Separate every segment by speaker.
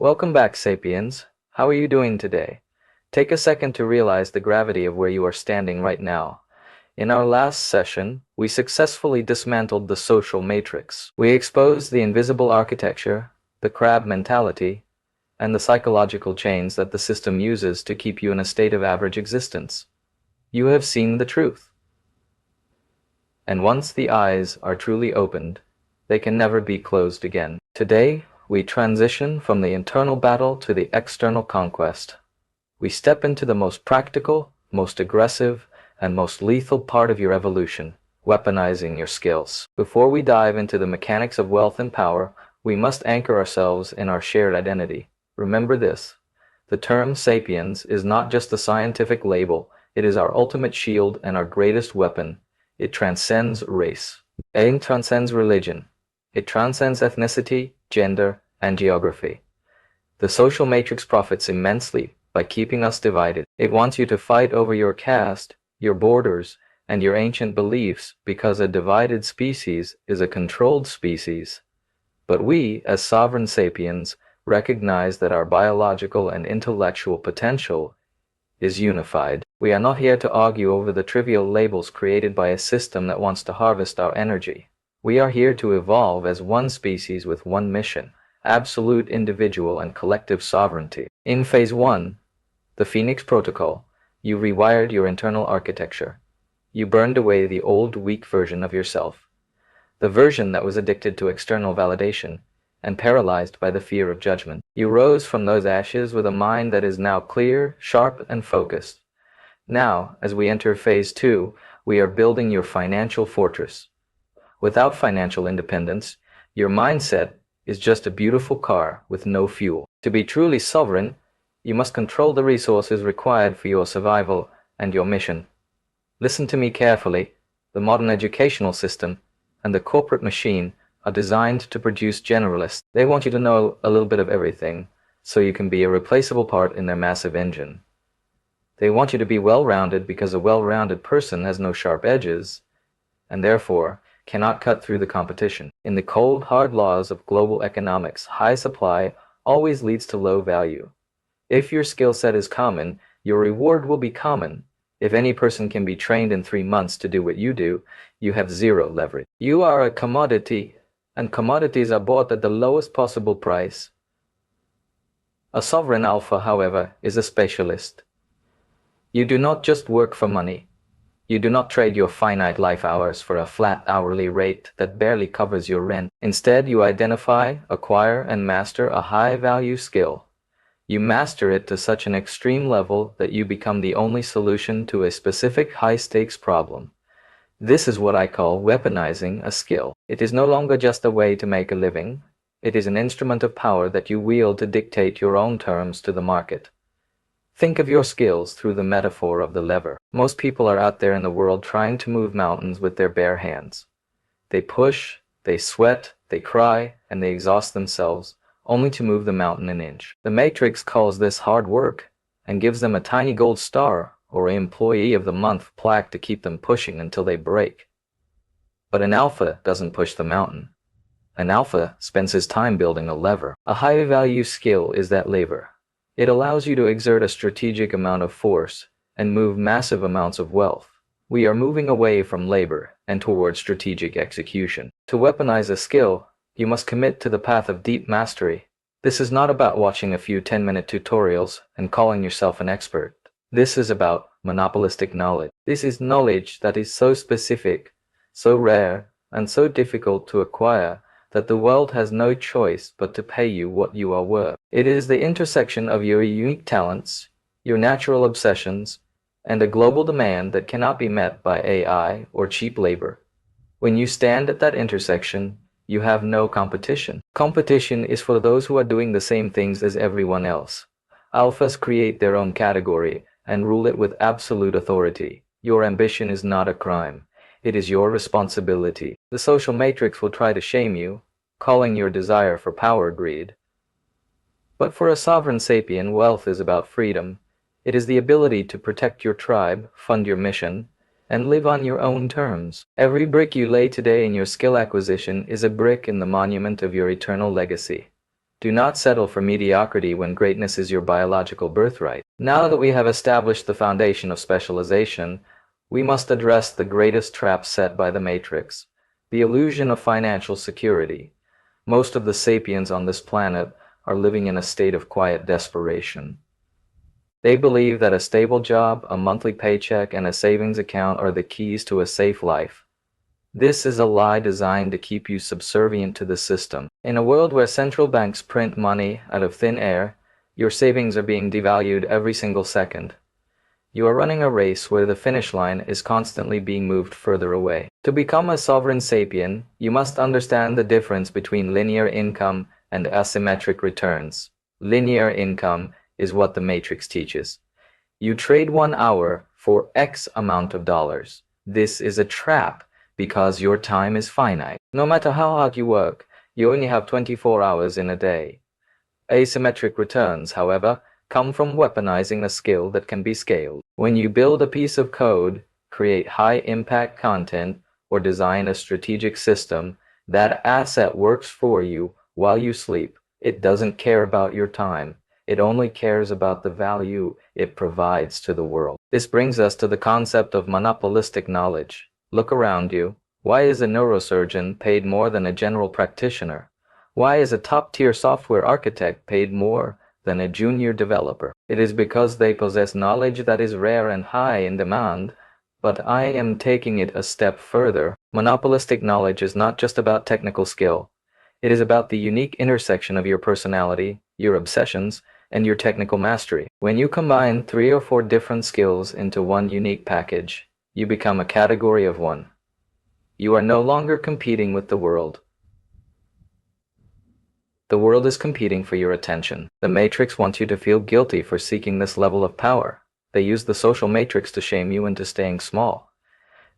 Speaker 1: Welcome back, Sapiens. How are you doing today? Take a second to realize the gravity of where you are standing right now. In our last session, we successfully dismantled the social matrix. We exposed the invisible architecture, the crab mentality, and the psychological chains that the system uses to keep you in a state of average existence. You have seen the truth. And once the eyes are truly opened, they can never be closed again. Today, we transition from the internal battle to the external conquest. We step into the most practical, most aggressive, and most lethal part of your evolution, weaponizing your skills. Before we dive into the mechanics of wealth and power, we must anchor ourselves in our shared identity. Remember this: the term sapiens is not just a scientific label, it is our ultimate shield and our greatest weapon. It transcends race. It transcends religion. It transcends ethnicity, gender, and geography. The social matrix profits immensely by keeping us divided. It wants you to fight over your caste, your borders, and your ancient beliefs because a divided species is a controlled species. But we, as sovereign sapiens, recognize that our biological and intellectual potential is unified. We are not here to argue over the trivial labels created by a system that wants to harvest our energy. We are here to evolve as one species with one mission: absolute individual and collective sovereignty. In Phase 1, the Phoenix Protocol, you rewired your internal architecture. You burned away the old, weak version of yourself, the version that was addicted to external validation and paralyzed by the fear of judgment. You rose from those ashes with a mind that is now clear, sharp, and focused. Now, as we enter Phase 2, we are building your financial fortress. Without financial independence, your mindset is just a beautiful car with no fuel. To be truly sovereign, you must control the resources required for your survival and your mission. Listen to me carefully. The modern educational system and the corporate machine are designed to produce generalists. They want you to know a little bit of everything, so you can be a replaceable part in their massive engine. They want you to be well-rounded because a well-rounded person has no sharp edges, and therefore cannot cut through the competition. In the cold, hard laws of global economics, high supply always leads to low value. If your skill set is common, your reward will be common. If any person can be trained in 3 months to do what you do, you have zero leverage. You are a commodity, and commodities are bought at the lowest possible price. A sovereign alpha, however, is a specialist. You do not just work for money. You do not trade your finite life hours for a flat hourly rate that barely covers your rent. Instead, you identify, acquire, and master a high-value skill. You master it to such an extreme level that you become the only solution to a specific high-stakes problem. This is what I call weaponizing a skill. It is no longer just a way to make a living. It is an instrument of power that you wield to dictate your own terms to the market. Think of your skills through the metaphor of the lever. Most people are out there in the world trying to move mountains with their bare hands. They push, they sweat, they cry, and they exhaust themselves, only to move the mountain an inch. The Matrix calls this hard work and gives them a tiny gold star or Employee of the Month plaque to keep them pushing until they break. But an alpha doesn't push the mountain. An alpha spends his time building a lever. A high-value skill is that lever. It allows you to exert a strategic amount of force and move massive amounts of wealth. We are moving away from labor and towards strategic execution. To weaponize a skill, you must commit to the path of deep mastery. This is not about watching a few 10-minute tutorials and calling yourself an expert. This is about monopolistic knowledge. This is knowledge that is so specific, so rare, and so difficult to acquire that the world has no choice but to pay you what you are worth. It is the intersection of your unique talents, your natural obsessions, and a global demand that cannot be met by AI or cheap labor. When you stand at that intersection, you have no competition. Competition is for those who are doing the same things as everyone else. Alphas create their own category and rule it with absolute authority. Your ambition is not a crime. It is your responsibility. The social matrix will try to shame you, calling your desire for power greed. But for a sovereign sapien, wealth is about freedom. It is the ability to protect your tribe, fund your mission, and live on your own terms. Every brick you lay today in your skill acquisition is a brick in the monument of your eternal legacy. Do not settle for mediocrity when greatness is your biological birthright. Now that we have established the foundation of specialization, we must address the greatest trap set by the Matrix, the illusion of financial security. Most of the sapiens on this planet are living in a state of quiet desperation. They believe that a stable job, a monthly paycheck, and a savings account are the keys to a safe life. This is a lie designed to keep you subservient to the system. In a world where central banks print money out of thin air, your savings are being devalued every single second. You are running a race where the finish line is constantly being moved further away. To become a sovereign sapien, you must understand the difference between linear income and asymmetric returns. Linear income is what the Matrix teaches. You trade 1 hour for X amount of dollars. This is a trap because your time is finite. No matter how hard you work, you only have 24 hours in a day. Asymmetric returns, however, come from weaponizing a skill that can be scaled. When you build a piece of code, create high-impact content, or design a strategic system, that asset works for you while you sleep. It doesn't care about your time. It only cares about the value it provides to the world. This brings us to the concept of monopolistic knowledge. Look around you. Why is a neurosurgeon paid more than a general practitioner? Why is a top-tier software architect paid more than a junior developer? It is because they possess knowledge that is rare and high in demand. But I am taking it a step further. Monopolistic knowledge is not just about technical skill. It is about the unique intersection of your personality, your obsessions, and your technical mastery. When you combine 3 or 4 different skills into one unique package, you become a category of one. You are no longer competing with the world. The world is competing for your attention. The Matrix wants you to feel guilty for seeking this level of power. They use the social matrix to shame you into staying small.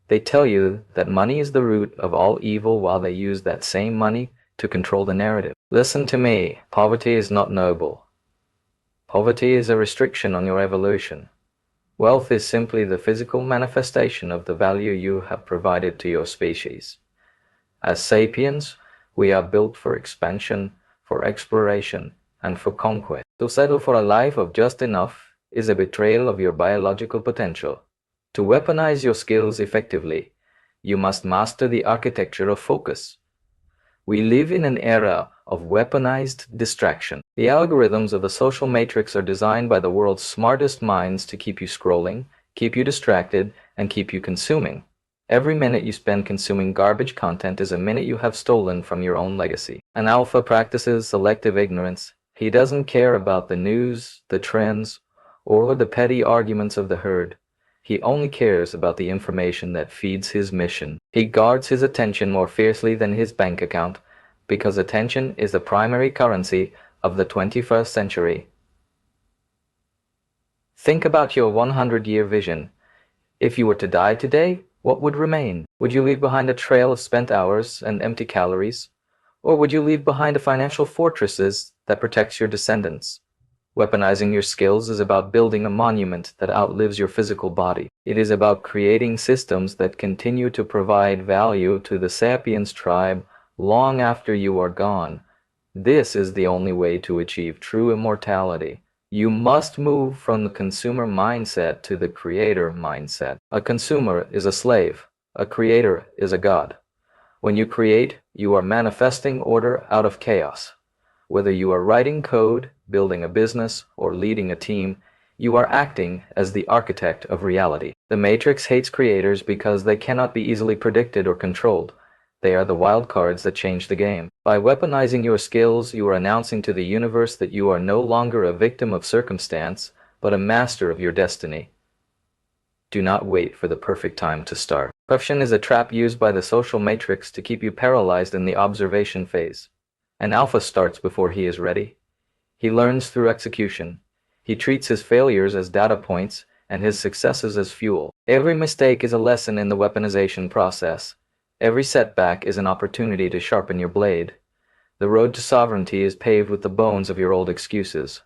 Speaker 1: They tell you that money is the root of all evil while they use that same money to control the narrative. Listen to me. Poverty is not noble. Poverty is a restriction on your evolution. Wealth is simply the physical manifestation of the value you have provided to your species. As sapiens, we are built for expansion, for exploration, and for conquest. To settle for a life of just enough is a betrayal of your biological potential. To weaponize your skills effectively, you must master the architecture of focus. We live in an era of weaponized distraction. The algorithms of the social matrix are designed by the world's smartest minds to keep you scrolling, keep you distracted, and keep you consuming. Every minute you spend consuming garbage content is a minute you have stolen from your own legacy. An alpha practices selective ignorance. He doesn't care about the news, the trends, or the petty arguments of the herd. He only cares about the information that feeds his mission. He guards his attention more fiercely than his bank account, because attention is the primary currency of the 21st century. Think about your 100-year vision. If you were to die today, what would remain? Would you leave behind a trail of spent hours and empty calories? Or would you leave behind a financial fortress that protects your descendants? Weaponizing your skills is about building a monument that outlives your physical body. It is about creating systems that continue to provide value to the Sapiens tribe long after you are gone. This is the only way to achieve true immortality. You must move from the consumer mindset to the creator mindset. A consumer is a slave. A creator is a god. When you create, you are manifesting order out of chaos. Whether you are writing code, building a business, or leading a team, you are acting as the architect of reality. The Matrix hates creators because they cannot be easily predicted or controlled. They are the wild cards that change the game. By weaponizing your skills, you are announcing to the universe that you are no longer a victim of circumstance, but a master of your destiny. Do not wait for the perfect time to start. Corruption is a trap used by the social matrix to keep you paralyzed in the observation phase. An alpha starts before he is ready. He learns through execution. He treats his failures as data points and his successes as fuel. Every mistake is a lesson in the weaponization process. Every setback is an opportunity to sharpen your blade. The road to sovereignty is paved with the bones of your old excuses.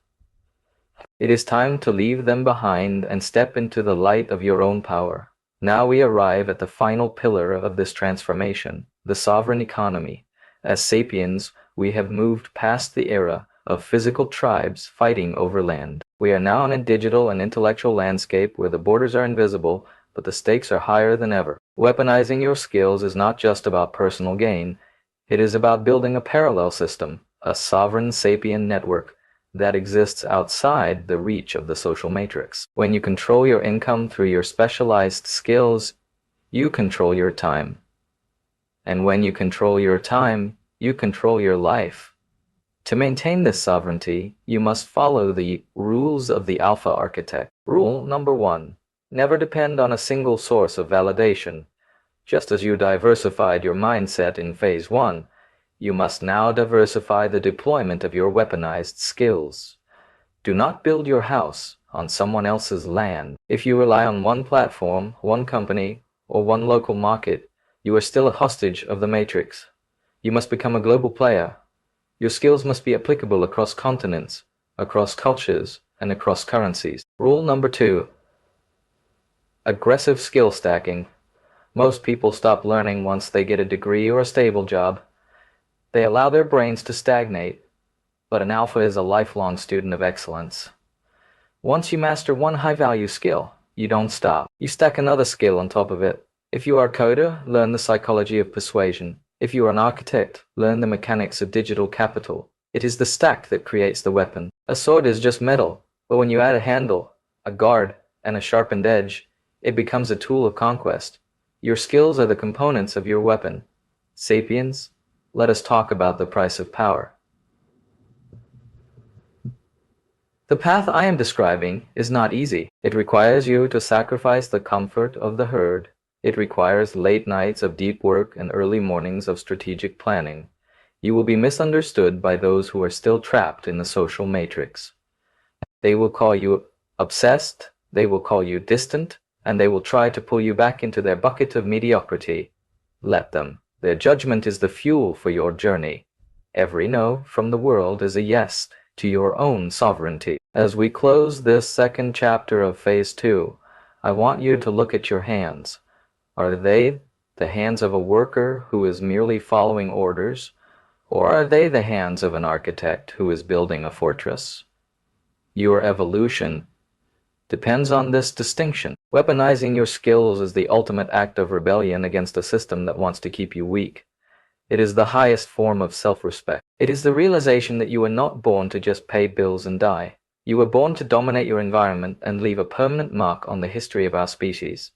Speaker 1: It is time to leave them behind and step into the light of your own power. Now we arrive at the final pillar of this transformation, the sovereign economy. As sapiens, We have moved past the era of physical tribes fighting over land. We are now in a digital and intellectual landscape where the borders are invisible, but the stakes are higher than ever. Weaponizing your skills is not just about personal gain. It is about building a parallel system, a sovereign sapient network that exists outside the reach of the social matrix. When you control your income through your specialized skills, you control your time. And when you control your time, you control your life. To maintain this sovereignty, you must follow the rules of the Alpha Architect. Rule number 1. Never depend on a single source of validation. Just as you diversified your mindset in Phase 1, you must now diversify the deployment of your weaponized skills. Do not build your house on someone else's land. If you rely on one platform, one company, or one local market, you are still a hostage of the matrix. You must become a global player. Your skills must be applicable across continents, across cultures, and across currencies. Rule number 2. Aggressive skill stacking. Most people stop learning once they get a degree or a stable job. They allow their brains to stagnate, but an alpha is a lifelong student of excellence. Once you master one high-value skill, you don't stop. You stack another skill on top of it. If you are a coder, learn the psychology of persuasion. If you are an architect, learn the mechanics of digital capital. It is the stack that creates the weapon. A sword is just metal, but when you add a handle, a guard, and a sharpened edge, it becomes a tool of conquest. Your skills are the components of your weapon. Sapiens, let us talk about the price of power. The path I am describing is not easy. It requires you to sacrifice the comfort of the herd. It requires late nights of deep work and early mornings of strategic planning. You will be misunderstood by those who are still trapped in the social matrix. They will call you obsessed, they will call you distant, and they will try to pull you back into their bucket of mediocrity. Let them. Their judgment is the fuel for your journey. Every no from the world is a yes to your own sovereignty. As we close this second chapter of Phase 2, I want you to look at your hands. Are they the hands of a worker who is merely following orders, or are they the hands of an architect who is building a fortress? Your evolution depends on this distinction. Weaponizing your skills is the ultimate act of rebellion against a system that wants to keep you weak. It is the highest form of self-respect. It is the realization that you were not born to just pay bills and die. You were born to dominate your environment and leave a permanent mark on the history of our species.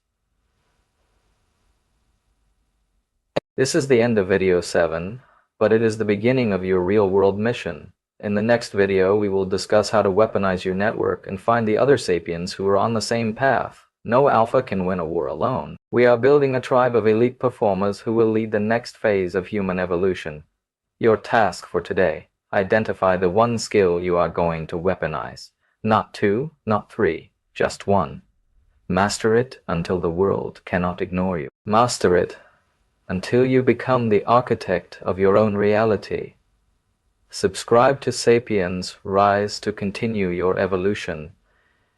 Speaker 1: This is the end of video 7, but it is the beginning of your real-world mission. In the next video, we will discuss how to weaponize your network and find the other sapiens who are on the same path. No alpha can win a war alone. We are building a tribe of elite performers who will lead the next phase of human evolution. Your task for today: identify the one skill you are going to weaponize. Not 2, not 3, just 1. Master it until the world cannot ignore you. Master it until you become the architect of your own reality. Subscribe to Sapiens Rise to continue your evolution.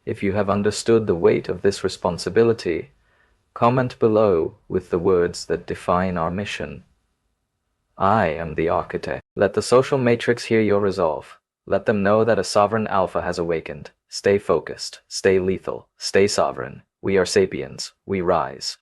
Speaker 1: If you have understood the weight of this responsibility, comment below with the words that define our mission. I am the architect. Let the social matrix hear your resolve. Let them know that a sovereign alpha has awakened. Stay focused, stay lethal, stay sovereign. We are Sapiens. We rise.